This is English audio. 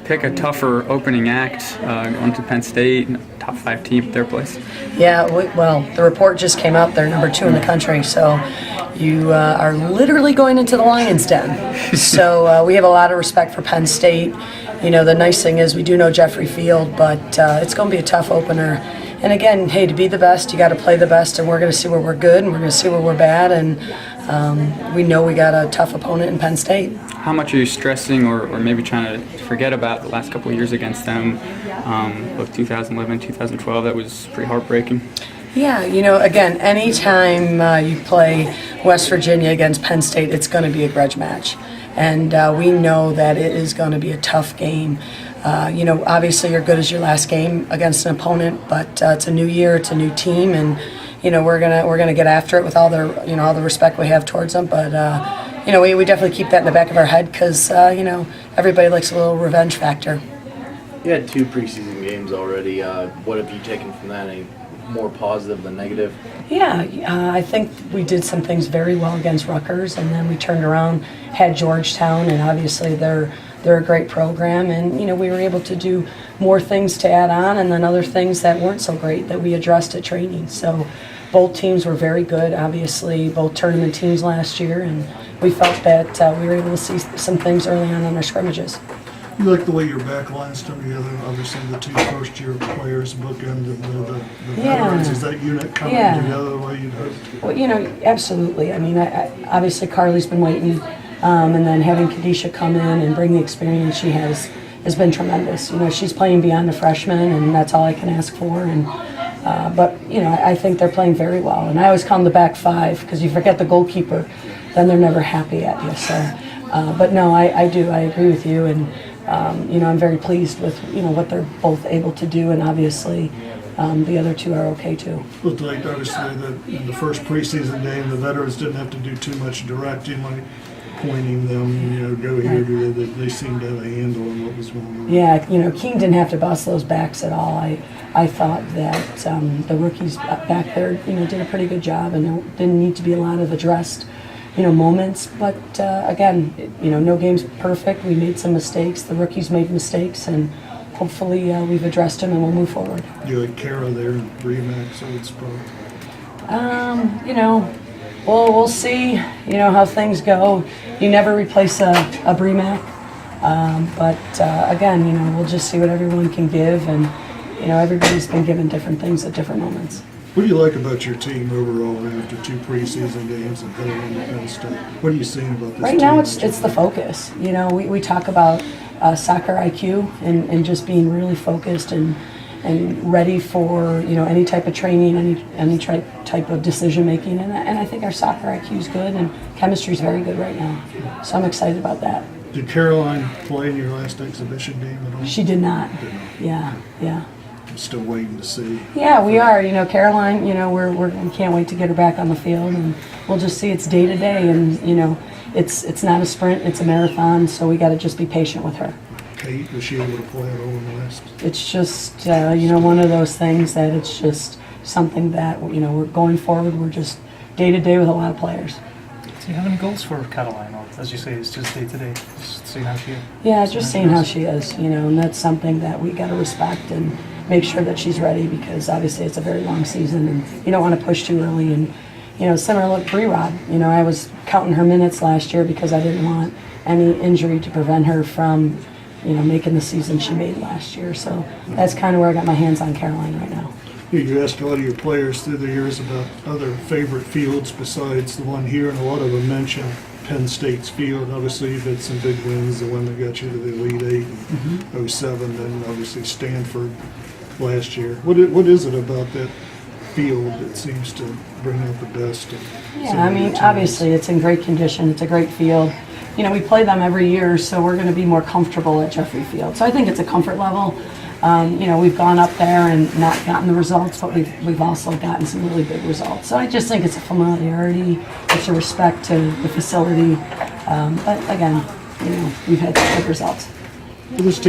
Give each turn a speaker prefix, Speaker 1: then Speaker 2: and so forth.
Speaker 1: Pick a tougher opening act going to Penn State, top 5 team at their place.
Speaker 2: Yeah, well, the report just came out. They're number 2 in the country, so you are literally going into the lion's den. So we have a lot of respect for Penn State. You know, the nice thing is we do know Jeffrey Field, but it's going to be a tough opener. And again, hey, to be the best, you got to play the best, and we're going to see where we're good, and we're going to see where we're bad, and we know we got a tough opponent in Penn State.
Speaker 1: How much are you stressing or maybe trying to forget about the last couple of years against them? Both 2011, 2012, that was pretty heartbreaking.
Speaker 2: Yeah, you know, again, anytime you play West Virginia against Penn State, it's going to be a grudge match. And we know that it is going to be a tough game. You know, obviously you're good as your last game against an opponent, but it's a new year, it's a new team, and you know we're gonna get after it with all the respect we have towards them. But you know, we definitely keep that in the back of our head because you know, everybody likes a little revenge factor.
Speaker 3: You had 2 preseason games already. What have you taken from that? Any more positive than negative?
Speaker 2: Yeah, I think we did some things very well against Rutgers, and then we turned around, had Georgetown, and obviously they're a great program, and you know we were able to do more things to add on, and then other things that weren't so great that we addressed at training. So both teams were very good, obviously both tournament teams last year, and we felt that we were able to see some things early on in our scrimmages.
Speaker 4: You like the way your back lines come together, obviously the 2 first-year players bookend the veterans. Is that unit coming together the way you'd hoped?
Speaker 2: Well, you know, absolutely. I mean, obviously Carly's been waiting, and then having Kadisha come in and bring the experience she has been tremendous. You know, she's playing beyond a freshman, and that's all I can ask for. And but you know, I think they're playing very well. And I always call them the back 5 because you forget the goalkeeper, then they're never happy at you. So, but no, I agree with you, and you know, I'm very pleased with what they're both able to do, and obviously the other 2 are okay too.
Speaker 4: Looked like obviously that in the first preseason game, the veterans didn't have to do too much directing, like pointing them, you know, go here, do that. They seemed to have a handle on what was going on.
Speaker 2: Yeah, you know, King didn't have to bust those backs at all. I thought that the rookies back there, you know, did a pretty good job, and there didn't need to be a lot of addressed, you know, moments. But again, you know, no game's perfect. We made some mistakes. The rookies made mistakes, and hopefully we've addressed them and we'll move forward.
Speaker 4: You like Kara there in Remax Old Spot?
Speaker 2: You know, we'll see. You know how things go. You never replace a BREMAC, but again, you know, we'll just see what everyone can give, and you know, everybody's been given different things at different moments.
Speaker 4: What do you like about your team overall after 2 preseason games and heading into Penn State? What are you seeing about this team?
Speaker 2: Right now, it's the focus. You know, we talk about soccer IQ and just being really focused and ready for, you know, any type of training, any type of decision making, and I think our soccer IQ is good, and chemistry is very good right now. So I'm excited about that.
Speaker 4: Did Caroline play in your last exhibition game at all?
Speaker 2: She did not. Yeah.
Speaker 4: I'm still waiting to see.
Speaker 2: Yeah, we are. You know, Caroline, you know, we can't wait to get her back on the field, and we'll just see it's day to day, and you know, it's not a sprint, it's a marathon, so we got to just be patient with her.
Speaker 4: Kate, was she able to play at all in the last?
Speaker 2: It's just, you know, one of those things that it's just something that, you know, we're going forward, we're just day to day with a lot of players.
Speaker 5: Do you have any goals for Caroline, or as you say, it's just day to day, just seeing how she is?
Speaker 2: Yeah, just seeing how she is, you know, and that's something that we got to respect and make sure that she's ready, because obviously it's a very long season and you don't want to push too early. And you know, similar to Pre-Rod, you know, I was counting her minutes last year because I didn't want any injury to prevent her from, you know, making the season she made last year. So that's kind of where I got my hands on Caroline right now.
Speaker 4: You asked a lot of your players through the years about other favorite fields besides the one here, and a lot of them mentioned Penn State's field. Obviously, you've had some big wins, the one that got you to the Elite Eight in 07, then obviously Stanford last year. What is it about that field that seems to bring out the best?
Speaker 2: Yeah, I mean, obviously it's in great condition. It's a great field. You know, we play them every year, so we're going to be more comfortable at Jeffrey Field. So I think it's a comfort level. You know, we've gone up there and not gotten the results, but we've also gotten some really big results. So I just think it's a familiarity, it's a respect to the facility. But again, you know, we've had good results.
Speaker 4: Well, this team